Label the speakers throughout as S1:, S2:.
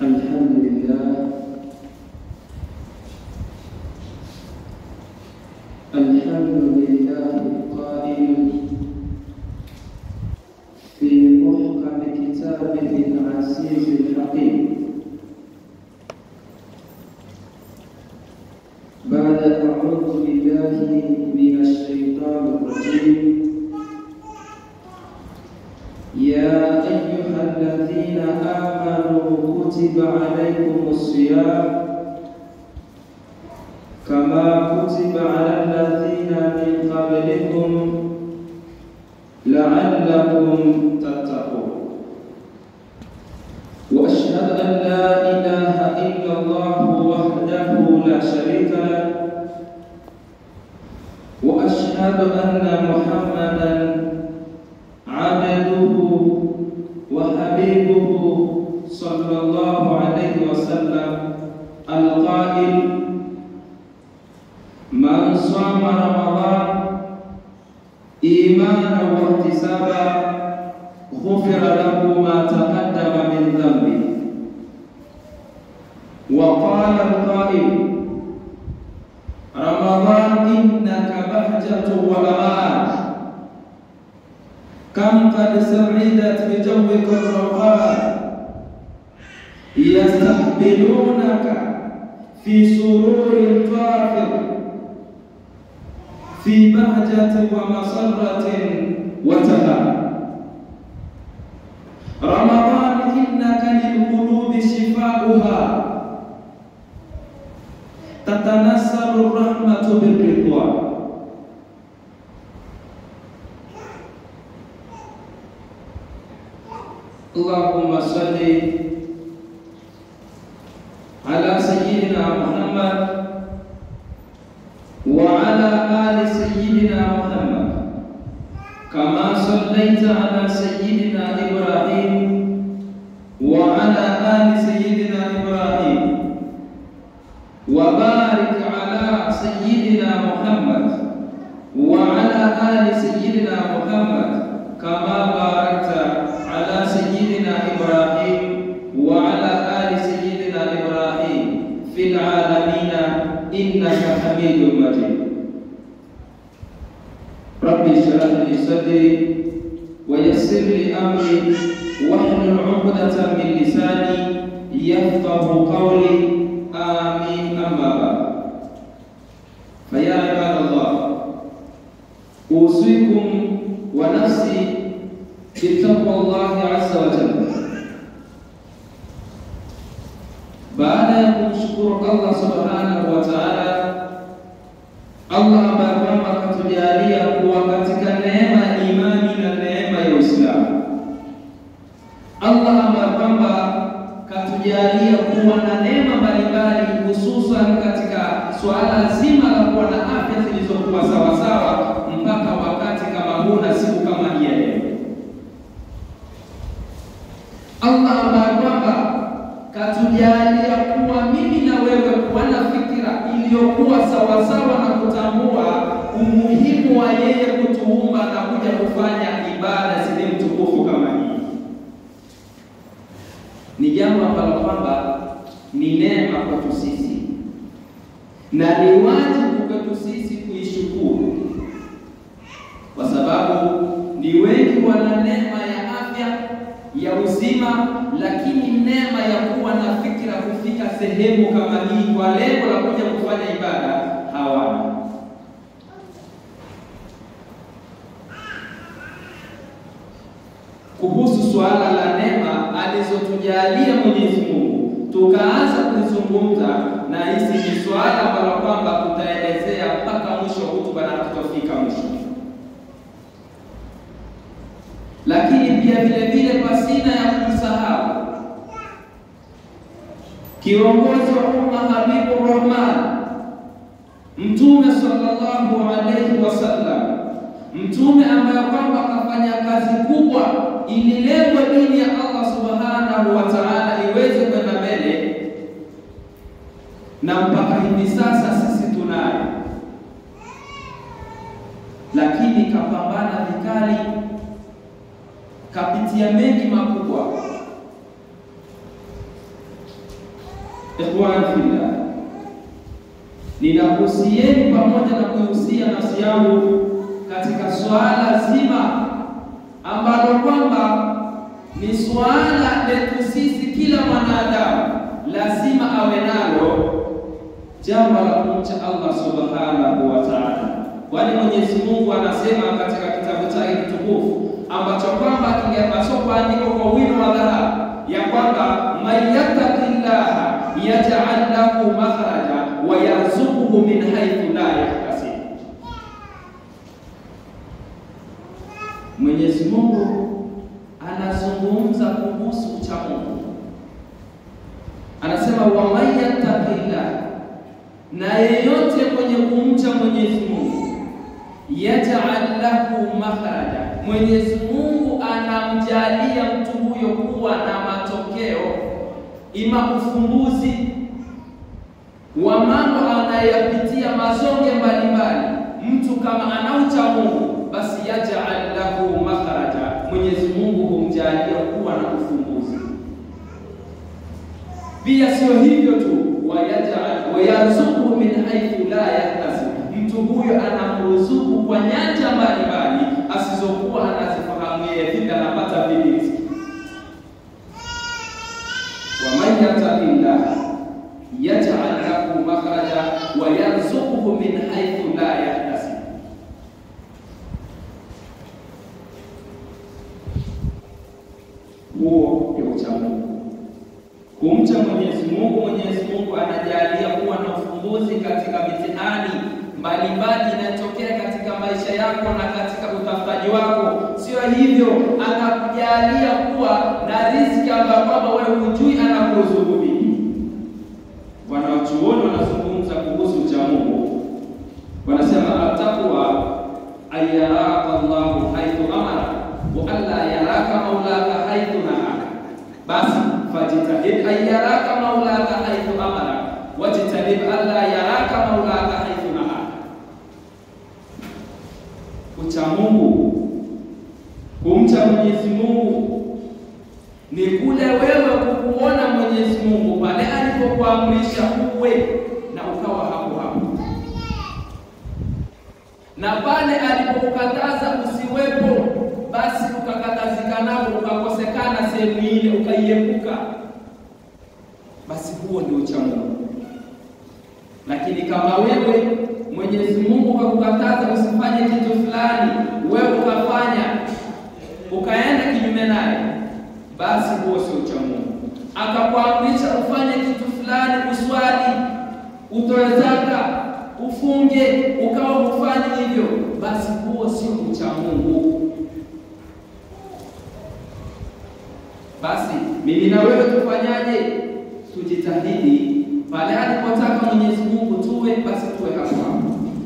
S1: الحمد لله القائل في محكم كتابه العزيز الحكيم بعد أعوذ بالله من الشيطان الرجيم يا أيها الذين آمنوا كتب عليكم الصيام كما كتب على الذين من قبلكم لعلكم تتقون وأشهد أن لا إله إلا الله وحده لا شريك له وأشهد أن محمدا عبده وحبيبه صلى الله عليه وسلم القائل من صام رمضان إيمانا واحتسابا غفر له ما تقدم من ذنبه وقال القائل رمضان إنك بهجة وأمان كم قد سعدت بجوك الروحان يستقبلونك في سرور طافر في بهجة ومسرة وتهاب رمضان إنك للقلوب شفاؤها تتنزل الرحمة بالرضوان اللهم صل على سيدنا محمد وعلى آل سيدنا محمد كما صليت على سيدنا إبراهيم وعلى آل سيدنا إبراهيم وبارك على سيدنا محمد وعلى آل سيدنا محمد كما باركت على سيدنا إبراهيم وعلى آل سيدنا إبراهيم في العالمين إنك حميد مجيد ربي اشرح لي صدري ويسر لي أمري واحلل عقدة من لساني يفقه قولي آمين أما بعد فيا عباد الله أوصيكم ونفسي بتقوى الله عز وجل baada ya kumshukuru Allah subhanahu wa ta'ala, Allah ambaye kwamba katujalia kuwa katika neema ya imani na neema ya Uislamu. Allah ambaye kwamba katujalia kuwa na neema mbalimbali, hususan katika swala zima la kuwa na afya zilizokuwa sawa sawa mpaka wakati kama huu na siku kama hii leo. Allah ambaye kwamba katujalia kuwa mimi na wewe kuwa na fikira iliyokuwa sawa sawa na kutambua umuhimu wa yeye kutuumba na kuja kufanya ibada zile mtukufu kama hii. Ni jambo ambalo kwamba ni neema kwetu sisi na ni wajibu kwetu sisi kuishukuru, kwa sababu ni wengi wana neema ya afya ya uzima, lakini neema ya kuwa na fikra kufika sehemu kama hii kwa lengo la kuja kufanya ibada hawana. Kuhusu swala la neema alizotujalia Mwenyezi Mungu, tukaanza kuzungumza, na hizi ni swala ambalo kwamba tutaelezea mpaka mwisho wa hotuba na tutafika mwisho. Lakini pia vile vile pasina ya kumsahau kiongozi wa umma Habibur Rahman, Mtume sallallahu alayhi wasallam, mtume ambaye kwamba kafanya kazi kubwa ili lengo dini ya Allah subhanahu wa ta'ala iweze kwenda mbele, na mpaka hivi sasa sisi tunayo, lakini kapambana vikali, kapitia mengi makubwa, Ikhwan fillah, ninakuhusieni pamoja na kuhusia nafsi yangu katika swala zima ambalo kwamba ni swala letu sisi, kila mwanadamu lazima awe nalo, jambo la kumcha Allah subhanahu wa ta'ala. Kwani Mwenyezi Mungu anasema katika kitabu chake kitukufu ambacho kwamba kingepaswa kuandikwa kwa wino wa dhahabu, ya kwamba man yattaqillaha yaj'al lahu makhraja wa yarzuquhu min haythu la yahtasib. Mwenyezi Mungu anazungumza kuhusu ucha Mungu, anasema wa man yattaqillaha, na yeyote mwenye kumcha Mwenyezi Mungu, yaj'al lahu makhraja, Mwenyezi Mungu anamjalia mtu huyo kuwa na matokeo, ima ufumbuzi wa mambo anayapitia, mazonge mbalimbali. Mtu kama anaucha Mungu, basi yaj'al lahu makhraja, Mwenyezi Mungu humjalia kuwa na ufumbuzi. Pia sio hivyo tu, wa yarzuquhu min haythu la yahtasib, mtu huyo anamruzuku kwa nyanja mbalimbali asizokuwa anazifahamu yeye, vipi anapata vipi riziki. Wa man yattaqillaha yaj'al lahu makhraja wa yarzuquhu min haythu la yahtasib. Huo ndio ucha Mungu. Kumcha Mwenyezi Mungu, Mwenyezi Mungu anajalia kuwa na ufumbuzi katika mitihani mbalimbali inayotokea katika maisha yako na katika utafutaji wako. Sio hivyo, anakujalia kuwa na riziki ambayo kwamba wewe hujui anakuruzuku vipi. Wanachuoni wanazungumza kuhusu ucha Mungu, wanasema ataqwa ayyaraka Allahu haythu amara wa alla yaraka maulaka haythu nahaka. Basi fajitahid ayyaraka maulaka haythu amara wajtanib alla yaraka maulaka haythu nahaka. Ucha Mungu, kumcha Mwenyezi Mungu ni kule wewe kukuona Mwenyezi Mungu pale alipokuamrisha uwe na ukawa hapo hapo, na pale alipokukataza usiwepo, basi ukakatazika nao, ukakosekana sehemu ile ukaiepuka, basi huo ndio ucha Mungu. Lakini kama wewe Mwenyezi Mungu akakukataza usifanye kitu fulani, wewe ukafanya, ukaenda kinyume naye, basi huo sio ucha Mungu. Akakuamrisha ufanye kitu fulani, uswali, utoe zaka, ufunge, ukawa hufanye hivyo, basi huo sio ucha Mungu. Basi mimi na wewe tufanyaje? Tujitahidi pale alipotaka Mwenyezi Mungu tuwe, basi tuwe hapo,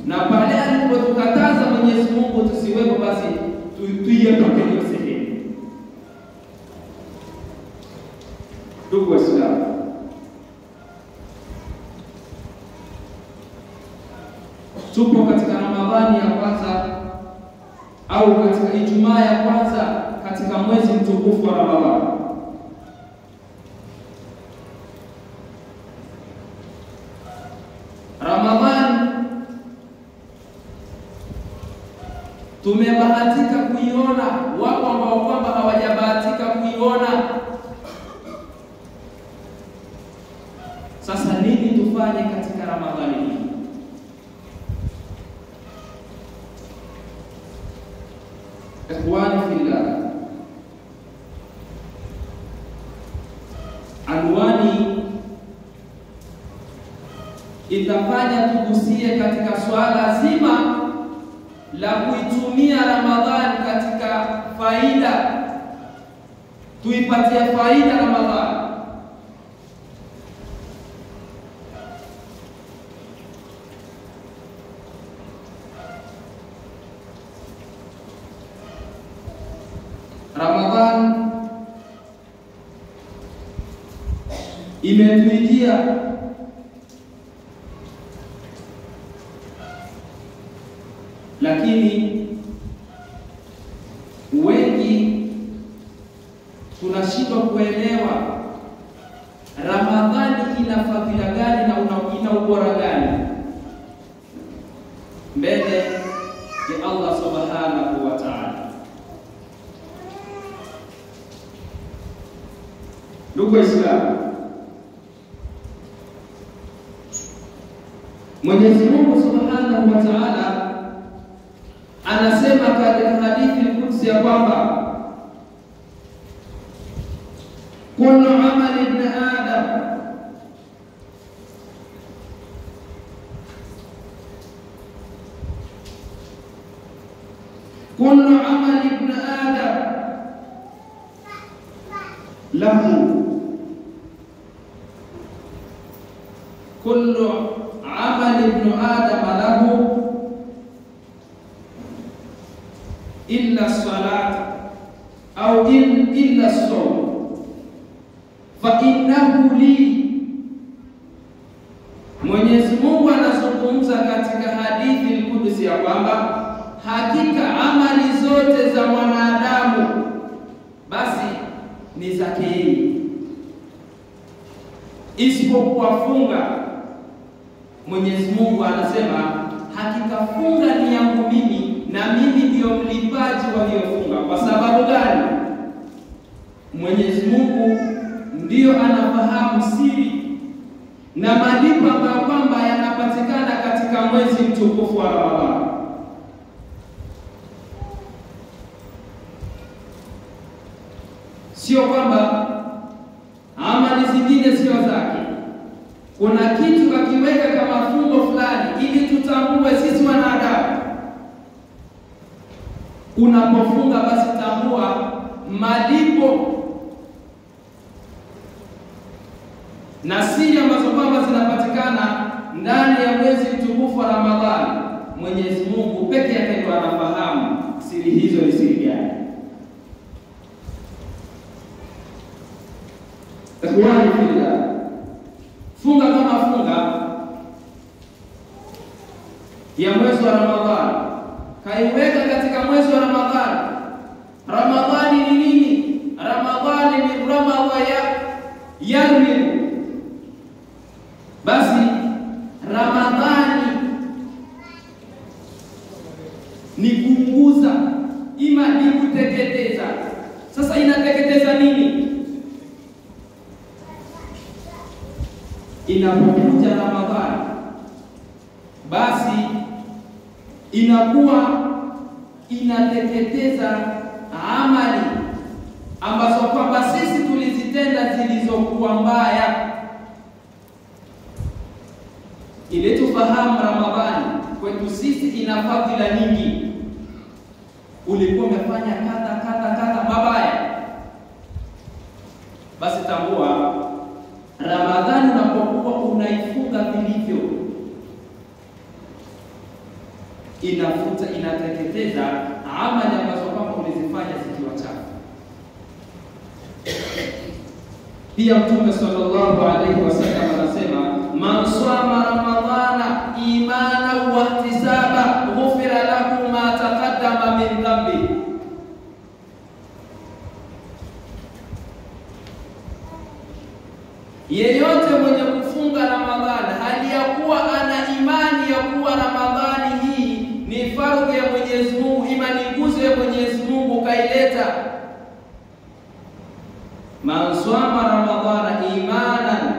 S1: na pale alipotukataza Mwenyezi Mungu tusiwepo, basi tuiepuke hiyo sehemu. Ndugu Waislamu, tupo katika Ramadhani ya kwanza au katika Ijumaa ya kwanza katika mwezi mtukufu wa Ramadhani. Ramadhani tumebahatika kuiona, wapo ambao kwamba hawajabahatika kuiona. Sasa nini tufanye katika Ramadhani hii? Ikhwani fillah, anwani itafanya tugusie katika swala zima la kuitumia Ramadhani katika faida, tuipatie faida Ramadhani. Ramadhani imetuijia lakini wengi tunashindwa kuelewa Ramadhani ina fadhila gani na ina ubora gani mbele ya Allah subhanahu wa ta'ala. Ndugu Waislamu, Mwenyezi Mungu subhanahu wa ta'ala anasema katika hadithi al-Qudsi ya kwamba kullu amali ibn Adam kullu amali ibn Adam lahu kullu amali ibn Adam lahu illa salat au illa as-sawm fa innahu li. Mwenyezi Mungu anazungumza katika hadithi al-Qudsi ya kwamba hakika amali zote za mwanadamu basi ni zake yeye, isipokuwa funga. Mwenyezi Mungu anasema hakika funga ni yangu mimi na mimi ndio mlipaji wa hiyo funga. Kwa sababu gani? Mwenyezi Mungu ndio anafahamu siri na malipo ambayo kwamba yanapatikana katika mwezi mtukufu wa Ramadhani. Sio kwamba amali zingine sio zake. Kuna kitu kakiweka kama fungo fulani ili tutambue sisi wanadamu. Unapofunga basi tambua malipo na siri ambazo kwamba zinapatikana ndani ya mwezi mtukufu wa Ramadhani. Mwenyezi Mungu peke yake ndiye anafahamu siri hizo ni siri gani. Takwani fillah, funga kama funga ya mwezi wa Ramadhani kaiweka katika mwezi wa Ramadhani. Ramadhani ni nini? Ramadhani ni Ramadhani yarmi. Basi Ramadhani ni kuunguza, ima ni kuteketeza. Sasa inateketeza nini? Inapokuja Ramadhani basi inakuwa inateketeza amali ambazo kwamba sisi tulizitenda zilizokuwa mbaya. Ili tufahamu Ramadhani kwetu sisi ina fadhila nyingi. Ulikuwa umefanya kadha mabaya, basi tambua Ramadhani unapokuwa unaifunga vilivyo, inafuta, inateketeza amali ambazo kwamba ulizifanya zikiwa chafu. Pia Mtume sallallahu alaihi wasallam anasema man sama ramadhana imana wa ihtisaba ghufira lahu ma taqaddama min dhanbi. Yeyote mwenye kufunga Ramadhani hali ya kuwa ana imani ya kuwa Ramadhani hii ni fardhu ya Mwenyezi Mungu, imani nguzo ya Mwenyezi Mungu kaileta. Man sama ramadhana imanan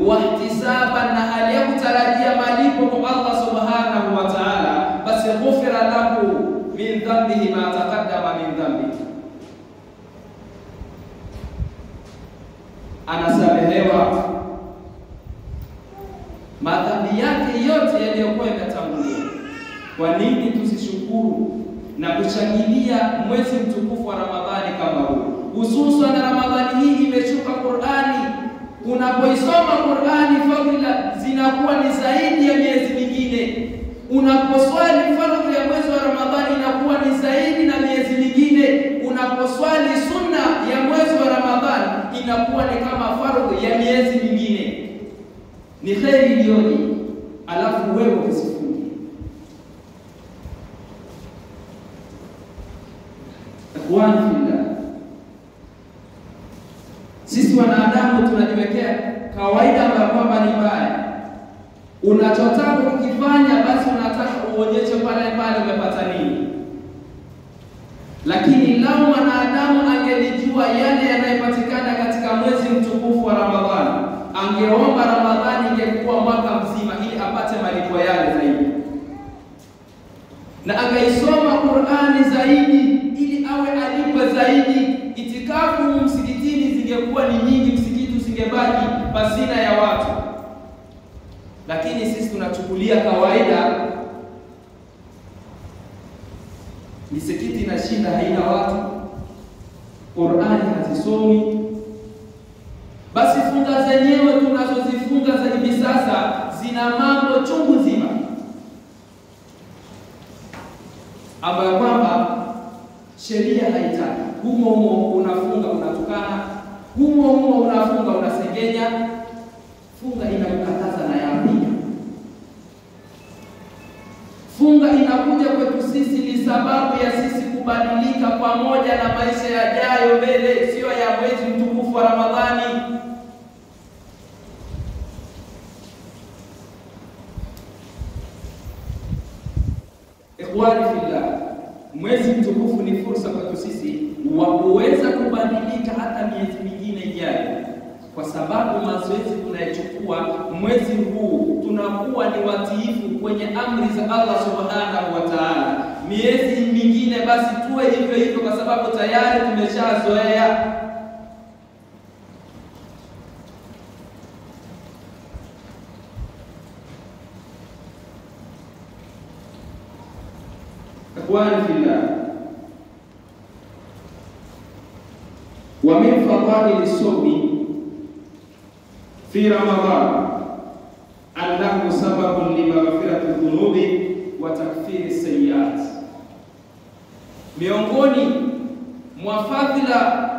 S1: wa ihtisaban, na hali ya kutarajia malipo kwa Allah subhanahu wa ta'ala, basi ghufira lahu min dhanbihi ma taqaddama min dhanbihi, anasamehewa madhambi yake yote yaliyokuwa yametangulia. Kwa nini tusishukuru na kushangilia mwezi mtukufu wa Ramadhani kama huu? Hususan Ramadhani hii imeshuka Qur'ani. Unapoisoma Qur'ani fadhila zinakuwa ni zaidi ya miezi mingine. Unaposwali fardhu ya mwezi wa Ramadhani inakuwa ni zaidi na miezi mingine. Unaposwali sunna ya mwezi wa Ramadhani inakuwa ni kama fardhu ya miezi mingine. Ni kheri iliyoje, alafu wewe usifunge. Akwani fillah, sisi wanadamu tunajiwekea kawaida ambayo kwamba ni mbaya. Unachotaka kukifanya basi unataka uonyeshe pale pale umepata nini. Lakini lau mwanadamu angelijua yale yanayopatikana katika mwezi mtukufu wa Ramadhani, angeomba Ramadhani ingekuwa mwaka mzima ili apate malipo yale zaidi. Na angeisoma Qur'ani zaidi ili awe alipwe zaidi. Itikafu msikitini zingekuwa ni nyingi, msikiti usingebaki pasina ya watu. Lakini sisi tunachukulia kawaida, misikiti inashinda haina watu, Qur'ani hazisomi. Basi funga zenyewe tunazozifunga za hivi sasa zina mambo chungu zima ambayo kwamba sheria haitaki. Humo unafunga unatukana, humo unafunga unasengenya. Funga inakukataza na yapi? Funga inakuja kwetu sisi ni sababu ya sisi kubadilika pamoja na maisha yajayo mbele, sio ya mwezi mtukufu wa Ramadhani. Ikhwani fillah, mwezi mtukufu ni fursa kwetu sisi wa kuweza kubadilika hata miezi mingine ijayo, kwa sababu mazoezi tunayochukua mwezi huu tunakuwa ni watiifu kwenye amri za Allah subhanahu wa ta'ala. Miezi mingine basi tuwe hivyo hivyo, kwa sababu tayari tumeshazoea. Ikhwani fillah, wa min fadaili sawmi fi Ramadan annahu sababun limaghfirati dhunubi wa takfiri sayyi'at. Miongoni mwa fadhila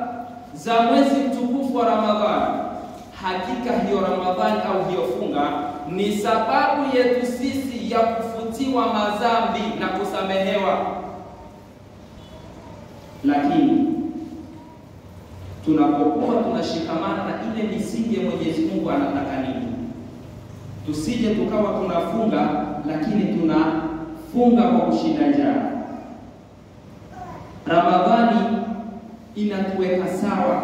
S1: za mwezi mtukufu wa Ramadhani, hakika hiyo Ramadhani au hiyo funga ni sababu yetu sisi ya kufutiwa madhambi na kusamehewa. Lakini tunapokuwa tunashikamana na ile misingi ya Mwenyezi Mungu anataka nini, tusije tukawa tunafunga lakini tunafunga kwa kushinda njaa. Ramadhani inatuweka sawa,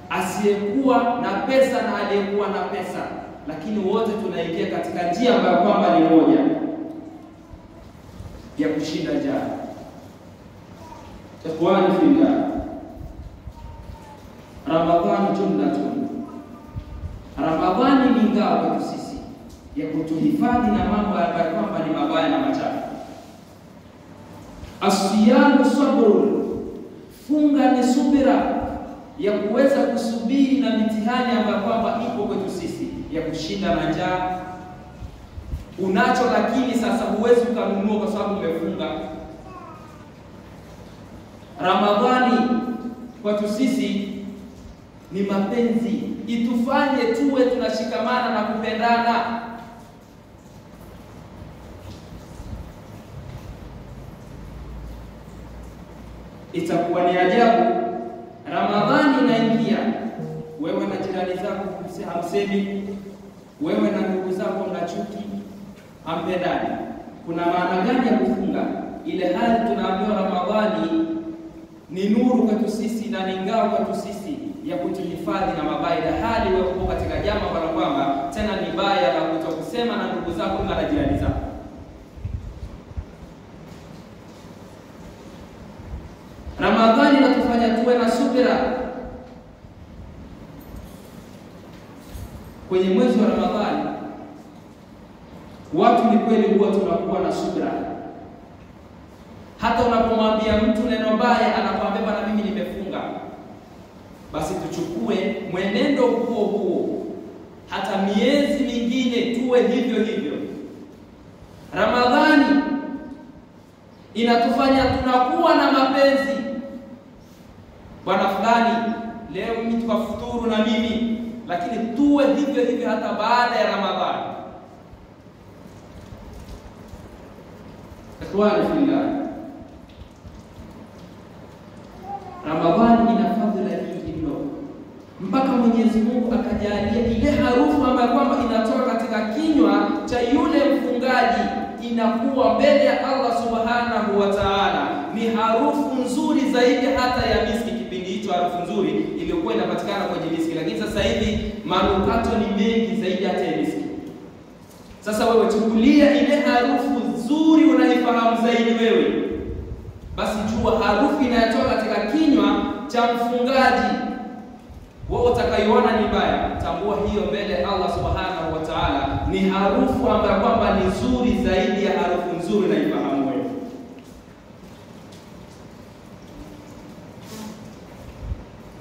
S1: asiyekuwa na pesa na aliyekuwa na pesa, lakini wote tunaingia katika njia ambayo kwamba ni moja ya kushinda njaa. Ikhwani fillah, Ramadhani jumlatun, Ramadhani ni ngao kwetu sisi ya kutuhifadhi na mambo ambayo kwamba ni mabaya na machafu. Asiyamu sabrun, funga ni subira ya kuweza kusubiri na mitihani ambayo kwamba ipo kwetu sisi ya kushinda na njaa. Unacho lakini sasa huwezi ukanunua kwa sababu umefunga. Ramadhani kwetu sisi ni mapenzi, itufanye tuwe tunashikamana na kupendana. Itakuwa ni ajabu, Ramadhani inaingia, wewe na jirani zako hamsemi, wewe na ndugu zako mna chuki, hampendani. Kuna maana gani ya kufunga? Ile hali tunaambiwa Ramadhani ni nuru kwetu sisi na ni ngao kwetu sisi ya kutuhifadhi na mabaya, na hali wewe uko katika jambo ambalo kwamba tena ni baya la kutokusema na ndugu zako na jirani zako. Ramadhani inatufanya tuwe na subira. Kwenye mwezi wa Ramadhani watu ni kweli huwa tunakuwa na subira. Hata unapomwambia mtu neno baya anakuambia bana mimi nimefunga. Basi tuchukue mwenendo huo huo hata miezi mingine tuwe hivyo hivyo. Ramadhani inatufanya tunakuwa na mapenzi. Bwana fulani leo mimi tukafuturu na mimi, lakini tuwe hivyo hivyo hata baada ya Ramadhani. Ikhwani fillah, Ramadhani ina fadhila nyingi mno, mpaka Mwenyezi Mungu akajalia ile harufu ambayo kwamba inatoka katika kinywa cha yule mfungaji inakuwa mbele ya Allah Subhanahu wa Ta'ala ni harufu nzuri zaidi hata ya miski. Kipindi hicho harufu nzuri iliyokuwa inapatikana kwenye miski, lakini sasa hivi manukato ni mengi zaidi hata ya miski. Sasa wewe chukulia ile harufu nzuri unaifahamu zaidi wewe, basi jua harufu inayotoka katika kinywa cha mfungaji wewe utakayoona ni mbaya, tambua hiyo mbele Allah Subhanahu wa Ta'ala ni harufu ambayo kwamba ni nzuri zaidi ya harufu nzuri unaifahamu wewe.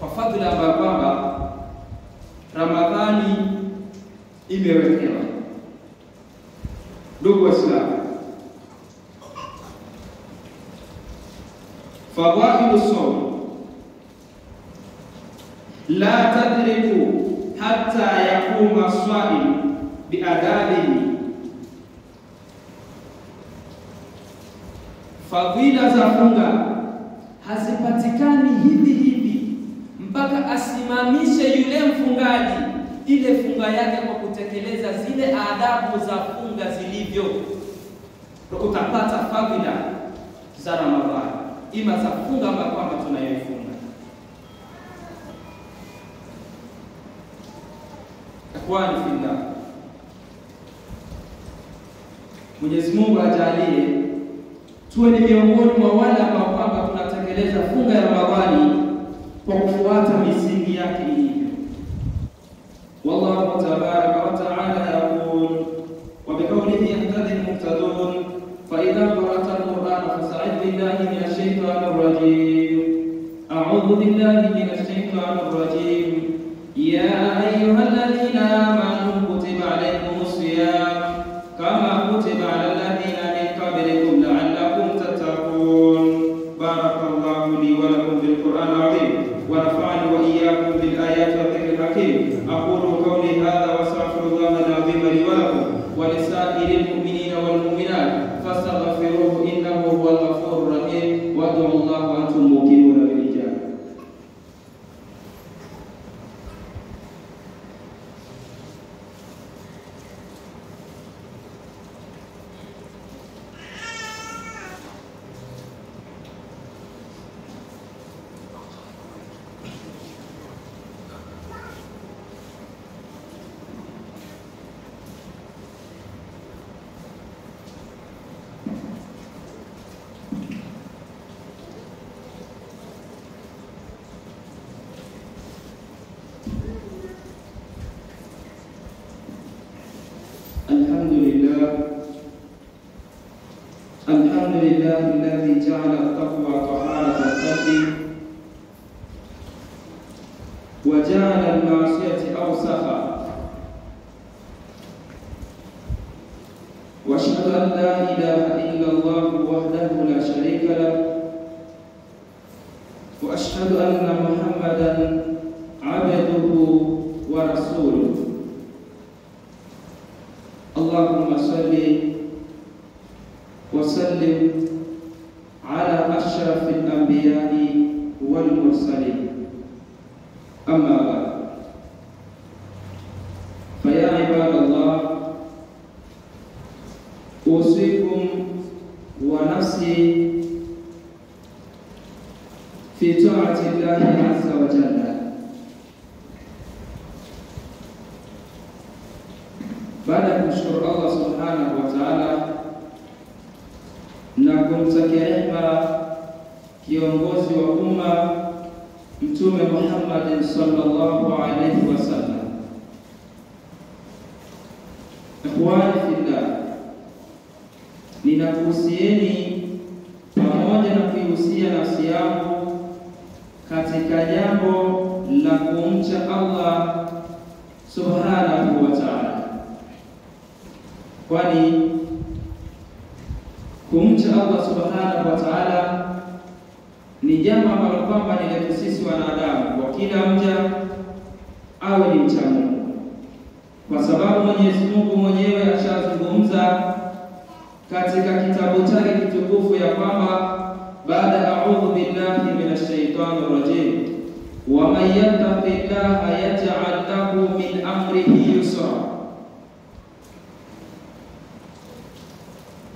S1: Kwa fadhila ambayo kwamba Ramadhani imewekewa, ndugu Waislamu, fadhailu sawm la tadriku hatta yakuma swaim biadabihi. Fadhila za funga hazipatikani hivi hivi mpaka asimamishe yule mfungaji ile funga yake kwa kutekeleza zile adabu za funga zilivyo. Utapata fadhila za Ramadhani ima za funga ambayo kwamba tunayoifunga. Akwani fillah, Mwenyezi Mungu ajalie tuwe ni miongoni mwa wale ambao kwamba tunatekeleza funga ya Ramadhani kwa kufuata misingi yake ilivyo. Wallahu tabaraka wa ta'ala yaqul wa biqawlihi yahtadi al-muhtadun fa idha qara'ta al-Qur'ana fasta'id billahi minash shaitanir rajim. A'udhu billahi minash shaitanir rajim. يا أيها الذين آمنوا كتب عليكم الصيام كما كتب على الذين من قبلكم لعلكم تتقون. بارك الله لي ولكم بالقرآن العظيم ونفعني وإياكم بالآيات والذكر الحكيم. أقول قولي هذا وأستغفر الله العظيم لي ولكم ولسائر المؤمنين والمؤمنات فاستغفروه إنه هو الغفور الرحيم وادعوا الله وأنتم موقنون بالإجابة. الحمد لله الذي جعل التقوى طهارة القلب وجعل المعصية أوسخا، وأشهد أن لا إله إلا الله وحده لا شريك له، وأشهد أن محمدا عبده ورسوله. اللهم صل وسلم على أشرف الأنبياء والمرسلين. أما بعد، فيا عباد الله، أوصيكم ونفسي في طاعة الله عز وجل. Baada ya kumshukuru Allah Subhanahu wa Ta'ala na kumtakia rehema kiongozi wa umma Mtume Muhammad sallallahu alayhi wasallam, ikhwani fillah, ninakuhusieni pamoja na kuihusia nafsi yangu katika jambo la kumcha Allah Subhanahu wa Ta'ala, kwani kumcha Allah Subhanahu wa Ta'ala ni jambo ambalo kwamba ni letu sisi wanadamu, kwa kila mja awe ni mcha Mungu, kwa sababu Mwenyezi Mungu mwenyewe ashazungumza katika kitabu chake kitukufu ya kwamba baada a'udhu billahi minash shaitani rajim وَمَنْ يَتَّقِ اللَّهَ يَجْعَلْ لَهُ مِنْ أَمْرِهِ يُسْرًا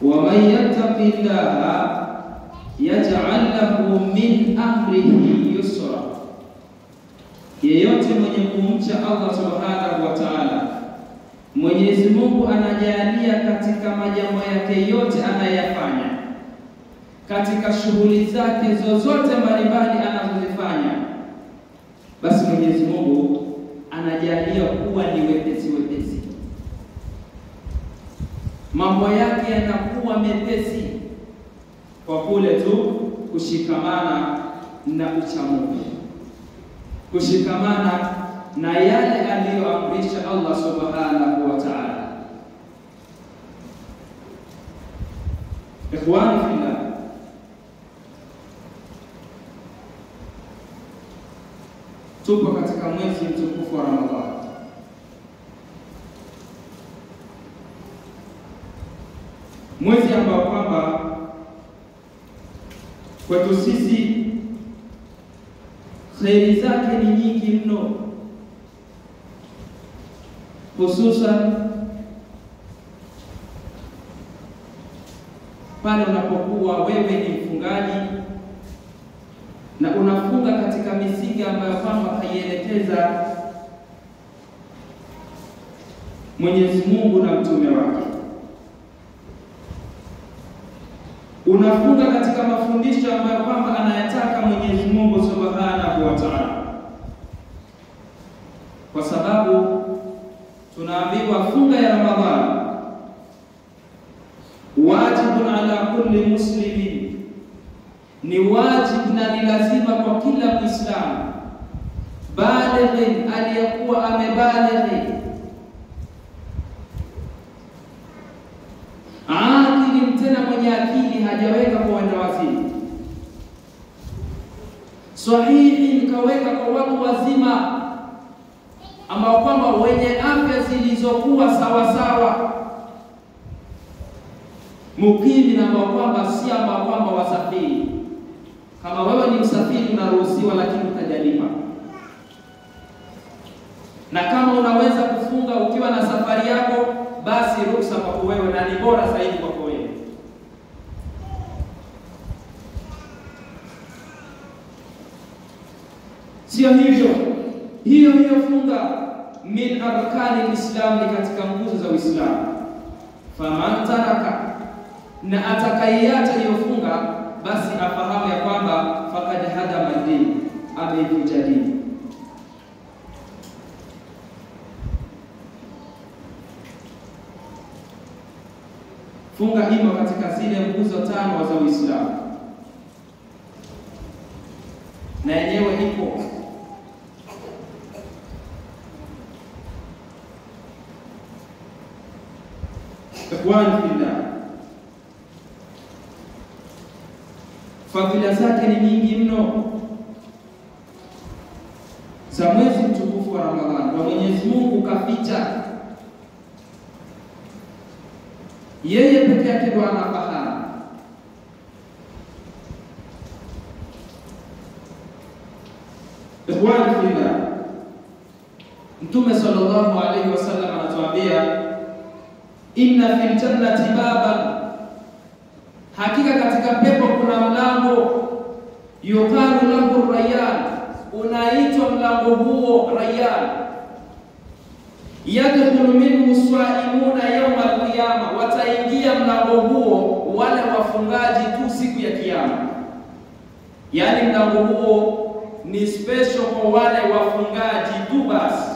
S1: وَمَنْ يَتَّقِ اللَّهَ يَجْعَلْ لَهُ مِنْ أَمْرِهِ يُسْرًا. Yeyote mwenye kumcha Allah subhanahu wa ta'ala, Mwenyezi Mungu anajalia katika majambo yake yote anayafanya, katika shughuli zake zozote mbalimbali anazozifanya, basi Mwenyezi Mungu anajalia kuwa ni wepesi. Mambo yake yanakuwa mepesi kwa kule tu kushikamana na uchamungu, kushikamana na yale aliyoamrisha Allah subhanahu wa ta'ala. Ikhwani fillah, tupo katika mwezi mtukufu wa Ramadhani. Mwezi ambao kwamba kwetu sisi kheri zake ni nyingi mno, hususan pale unapokuwa wewe ni mfungaji na unafunga katika misingi ambayo kwamba haielekeza Mwenyezi Mungu na mtume wake. Unafunga katika mafundisho ambayo kwamba anayataka Mwenyezi Mungu subhanahu wa ta'ala, kwa sababu tunaambiwa funga ya Ramadhani wajibun ala kulli muslimin, ni wajibu na ni lazima kwa kila Muislamu balighin, aliyekuwa amebalighi, akili, tena mwenye akili, hajaweka kwa wendawazimu, sahihi, kaweka kwa watu wazima ambao kwamba wenye afya zilizokuwa sawa, mukimi, na ambao kwamba si ambao kwamba wasafiri. Kama wewe ni msafiri unaruhusiwa, lakini utajalipa. Na kama unaweza kufunga ukiwa na safari yako, basi ruhusa kwako wewe, na ni bora zaidi kwako wewe. Sio hivyo, hiyo funga min arkani al-Islam, ni katika nguzo za Uislamu. Faman taraka, na atakaiacha hiyo funga, basi afahamu ya kwamba faqad hadama ad-din, ameivunja dini. Funga imo katika zile nguzo 5 za Uislamu, na yenyewe ipo ikhwan fillah. Fadhila zake ni nyingi mno za mwezi mtukufu wa Ramadhani, kwa Mwenyezi Mungu kaficha, yeye pekee yake ndo anafahamu. Ikhwan fillah, Mtume sallallahu alayhi wasallam anatuambia, inna fil jannati baban, hakika katika pepo kuna mlango, yuqalu lahu Rayyan, unaitwa mlango huo Rayyan, yadkhulu minhu swaimuna yawm al-qiyama, wataingia mlango huo wale wafungaji tu siku ya Kiyama. Yani mlango huo ni special kwa wale wafungaji tu basi,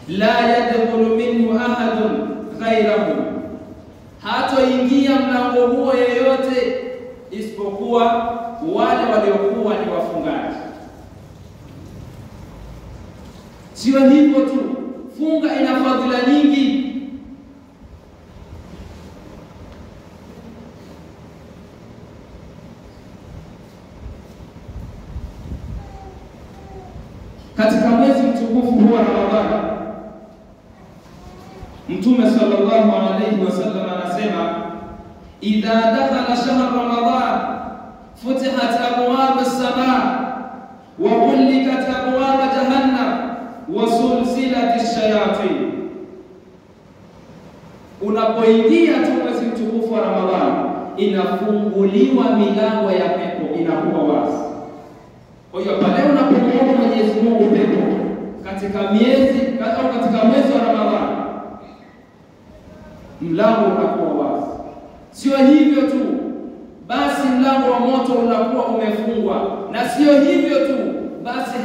S1: la yadkhulu minhu ahadun ghayrahu, hatoingia mlango huo yeyote isipokuwa wale waliokuwa ni wafungaji. Sio hivyo tu, funga ina fadhila nyingi. Katika mwezi mtukufu huu wa Ramadhani, Mtume sallallahu alayhi wasallam anasema, idha dakhala shahr Ramadhan futihat abwab as-samaa wa ghulqat abwab jahannam wa sulsilat ash-shayatin. Unapoingia tu mwezi mtukufu wa Ramadhani, inafunguliwa milango ya pepo, inakuwa wazi. Kwa hiyo pale unapomwomba Mwenyezi Mungu pepo katika miezi au katika mwezi wa Ramadhani, mlango unakuwa wazi. Sio hivyo tu, basi mlango wa moto unakuwa umefungwa. Na sio hivyo tu, basi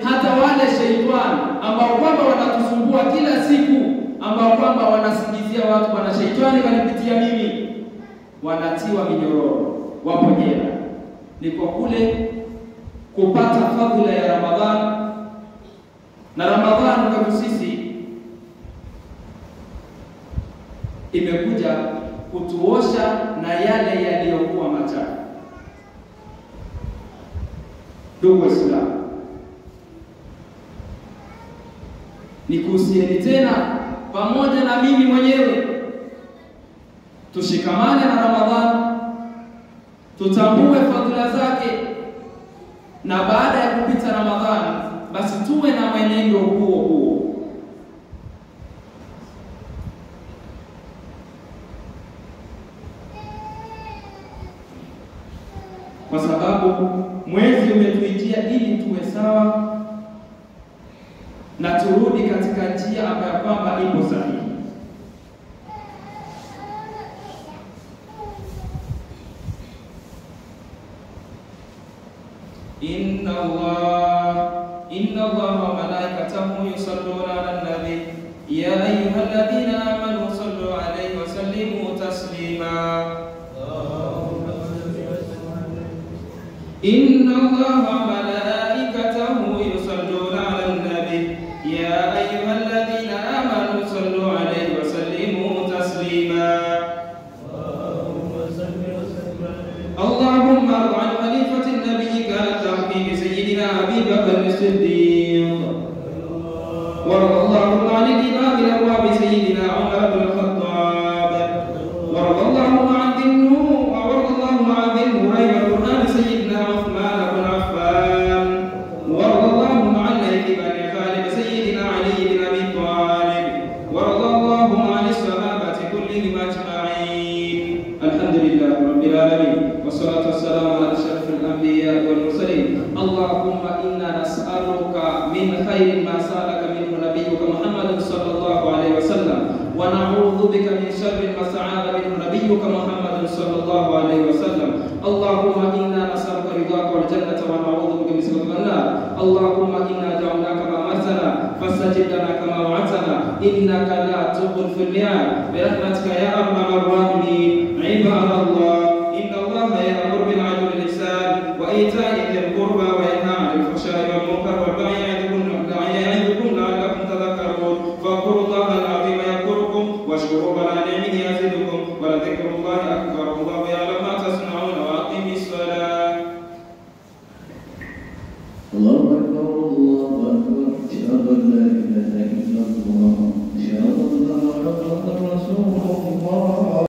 S1: hata wale sheitani ambao kwamba wanatusumbua kila siku, ambao kwamba wanasingizia watu, bwana sheitani kanipitia mimi, wanatiwa minyororo, wapo jela. Ni kwa kule kupata fadhila ya Ramadhani. Na Ramadhani kwetu sisi imekuja kutuosha na yale yaliyokuwa machafu. Ndugu Waislamu, nikuhusieni tena pamoja na mimi mwenyewe, tushikamane na Ramadhani, tutambue fadhila zake, na baada ya kupita Ramadhani basi tuwe na mwenendo huo huo. Kwa sababu mwezi umetuitia ili tuwe sawa na turudi katika njia ambayo kwamba ipo sahihi. Inna Allah wa malaikatahu yusalluna 'alan nabi ya ayyuhalladhina amanu sallu 'alayhi wa sallimu taslima. Inna Allah wa malaikatahu yusalluna 'alan nabi ya ayyuhalladhina amanu sallu 'alayhi wa sallimu taslima. Allahumma ar'an khalifati nabiyyika at-tahqiq sayyidina Abi Bakr as-Siddiq wa radallahu 'an al-imam al-awwab sayyidina Umar ibn al-Khattab wa radallahu 'an dhinnu wa radallahu 'an dhinnu Qur'an sayyidina Uthman ibn Affan wa radallahu 'an al-ibn Khalid sayyidina Ali ibn Abi Talib wa radallahu 'an as-sahabati kullihim ajma'in. Alhamdulillahi rabbil alamin. والصلاة والسلام على أشرف الأنبياء والمرسلين. اللهم إنا نسألك من خير ما سألك منه نبيك محمد صلى الله عليه وسلم، ونعوذ بك من شر ما استعاذ منه نبيك محمد صلى الله عليه وسلم. اللهم إنا نسألك رضاك والجنة، ونعوذ بك من سخطك النار. اللهم إنا دعوناك ما أمرتنا فاستجب لنا كما وعدتنا، إنك لا تخلف الميعاد، برحمتك يا أرحم الراحمين. عباد الله، إن الله يأمر بالعدل والإحسان وإيتاء ذي القربى وينهى عن الفحشاء والمنكر والبغي يعظكم لعلكم تذكرون. فاذكروا الله العظيم يذكركم واشكروه على نعمه يزدكم ولذكر الله أكبر.